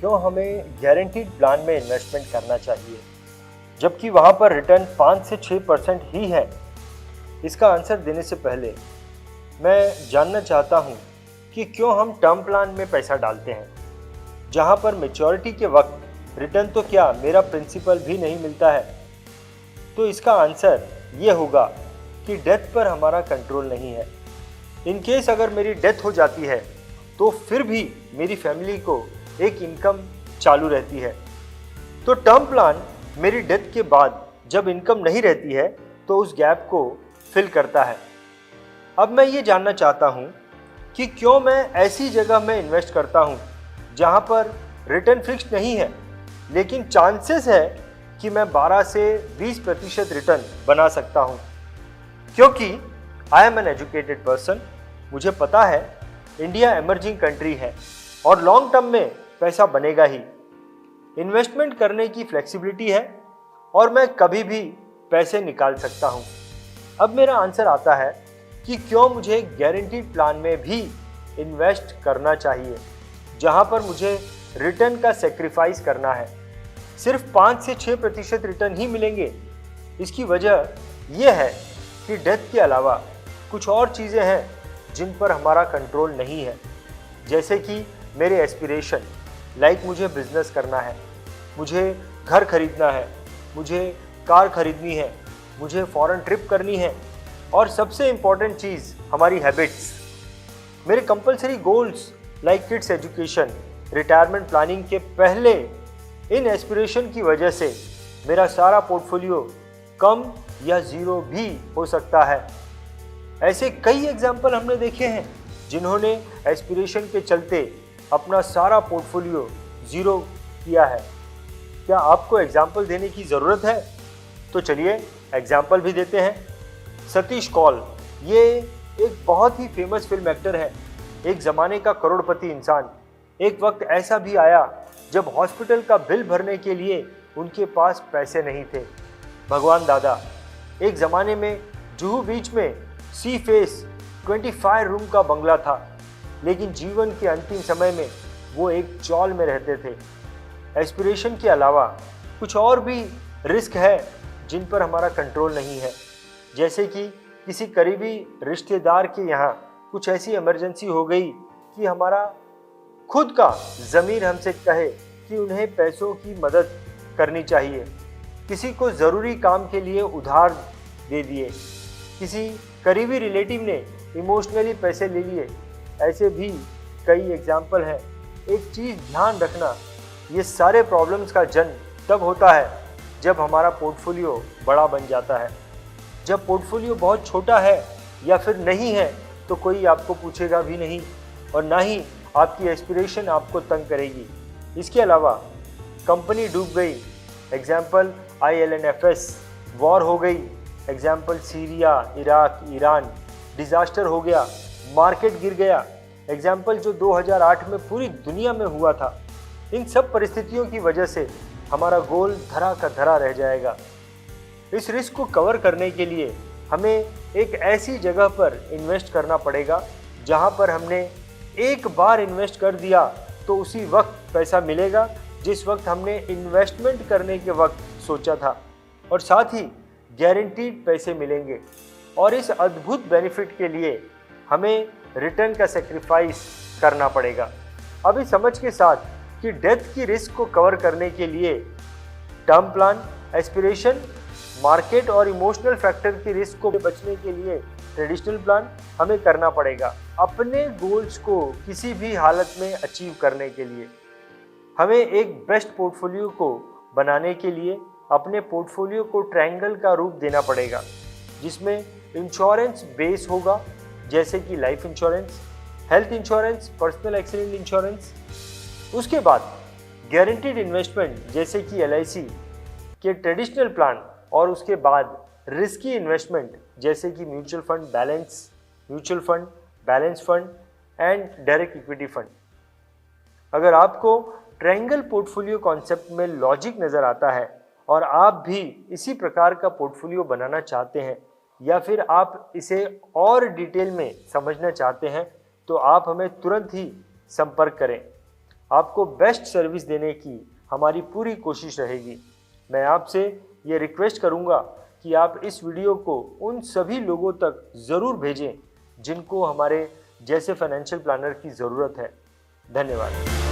क्यों हमें guaranteed plan में इन्वेस्टमेंट करना चाहिए जबकि वहाँ पर रिटर्न 5 से 6% ही है। इसका आंसर देने से पहले मैं जानना चाहता हूँ कि क्यों हम टर्म प्लान में पैसा डालते हैं जहाँ पर मैच्योरिटी के वक्त रिटर्न तो क्या मेरा प्रिंसिपल भी नहीं मिलता है। तो इसका आंसर ये होगा कि डेथ पर हमारा कंट्रोल नहीं है। इन केस अगर मेरी डेथ हो जाती है तो फिर भी मेरी फैमिली को एक इनकम चालू रहती है। तो टर्म प्लान मेरी डेथ के बाद जब इनकम नहीं रहती है तो उस गैप को फिल करता है। अब मैं ये जानना चाहता हूँ कि क्यों मैं ऐसी जगह में इन्वेस्ट करता हूँ जहाँ पर रिटर्न फिक्स नहीं है लेकिन चांसेस है कि मैं 12 से 20% रिटर्न बना सकता हूँ, क्योंकि I am an educated person. मुझे पता है इंडिया एमर्जिंग कंट्री है और लॉन्ग टर्म में पैसा बनेगा ही। इन्वेस्टमेंट करने की फ्लेक्सिबिलिटी है और मैं कभी भी पैसे निकाल सकता हूँ। अब मेरा आंसर आता है कि क्यों मुझे गारंटीड प्लान में भी इन्वेस्ट करना चाहिए जहाँ पर मुझे रिटर्न का सेक्रीफाइस करना है। सिर्फ 5 से 6% रिटर्न ही मिलेंगे। इसकी वजह यह है कि डेथ के अलावा कुछ और चीज़ें हैं जिन पर हमारा कंट्रोल नहीं है, जैसे कि मेरे एस्पिरेशन, लाइक मुझे बिजनेस करना है, मुझे घर खरीदना है, मुझे कार खरीदनी है, मुझे फॉरेन ट्रिप करनी है और सबसे इम्पॉर्टेंट चीज़ हमारी हैबिट्स। मेरे compulsory goals like kids education, retirement planning के पहले इन एस्पिरेशन की वजह से मेरा सारा पोर्टफोलियो कम या ज़ीरो भी हो सकता है। ऐसे कई एग्जाम्पल हमने देखे हैं जिन्होंने एस्पिरेशन के चलते अपना सारा पोर्टफोलियो ज़ीरो किया है। क्या आपको एग्जाम्पल देने की ज़रूरत है? तो चलिए एग्जाम्पल भी देते हैं। सतीश कौल, ये एक बहुत ही फेमस फिल्म एक्टर है, एक ज़माने का करोड़पति इंसान। एक वक्त ऐसा भी आया जब हॉस्पिटल का बिल भरने के लिए उनके पास पैसे नहीं थे। भगवान दादा, एक ज़माने में जुहू बीच में सी फेस 25 रूम का बंगला था, लेकिन जीवन के अंतिम समय में वो एक चौल में रहते थे। एस्पिरेशन के अलावा कुछ और भी रिस्क है जिन पर हमारा कंट्रोल नहीं है, जैसे कि किसी करीबी रिश्तेदार के यहाँ कुछ ऐसी इमरजेंसी हो गई कि हमारा खुद का ज़मीर हमसे कहे कि उन्हें पैसों की मदद करनी चाहिए। किसी को ज़रूरी काम के लिए उधार दे दिए, किसी करीबी रिलेटिव ने इमोशनली पैसे ले लिए। ऐसे भी कई एग्जाम्पल हैं। एक चीज़ ध्यान रखना, ये सारे प्रॉब्लम्स का जन्म तब होता है जब हमारा पोर्टफोलियो बड़ा बन जाता है। जब पोर्टफोलियो बहुत छोटा है या फिर नहीं है तो कोई आपको पूछेगा भी नहीं और ना ही आपकी एस्पिरेशन आपको तंग करेगी। इसके अलावा कंपनी डूब गई, एग्जाम्पल ILNFS, वॉर हो गई, example Syria, Iraq, Iran, disaster हो गया, मार्केट गिर गया, एग्जाम्पल जो 2008 में पूरी दुनिया में हुआ था। इन सब परिस्थितियों की वजह से हमारा गोल धरा का धरा रह जाएगा। इस रिस्क को कवर करने के लिए हमें एक ऐसी जगह पर इन्वेस्ट करना पड़ेगा जहां पर हमने एक बार इन्वेस्ट कर दिया तो उसी वक्त पैसा मिलेगा जिस वक्त हमने इन्वेस्टमेंट करने के वक्त सोचा था, और साथ ही गारंटीड पैसे मिलेंगे। और इस अद्भुत बेनिफिट के लिए हमें रिटर्न का सेक्रीफाइस करना पड़ेगा। अभी समझ के साथ कि डेथ की रिस्क को कवर करने के लिए टर्म प्लान, एस्पिरेशन, मार्केट और इमोशनल फैक्टर की रिस्क को बचने के लिए ट्रेडिशनल प्लान हमें करना पड़ेगा। अपने गोल्स को किसी भी हालत में अचीव करने के लिए हमें एक बेस्ट पोर्टफोलियो को बनाने के लिए अपने पोर्टफोलियो को ट्रायंगल का रूप देना पड़ेगा, जिसमें इंश्योरेंस बेस होगा, जैसे कि life insurance, health insurance, personal accident insurance. उसके बाद गारंटीड इन्वेस्टमेंट जैसे कि LIC के ट्रेडिशनल प्लान, और उसके बाद रिस्की इन्वेस्टमेंट जैसे कि mutual fund, balance fund and direct equity fund. अगर आपको ट्रायंगल पोर्टफोलियो कॉन्सेप्ट में लॉजिक नज़र आता है और आप भी इसी प्रकार का पोर्टफोलियो बनाना चाहते हैं या फिर आप इसे और डिटेल में समझना चाहते हैं तो आप हमें तुरंत ही संपर्क करें। आपको बेस्ट सर्विस देने की हमारी पूरी कोशिश रहेगी। मैं आपसे ये रिक्वेस्ट करूँगा कि आप इस वीडियो को उन सभी लोगों तक ज़रूर भेजें जिनको हमारे जैसे फाइनेंशियल प्लानर की ज़रूरत है। धन्यवाद।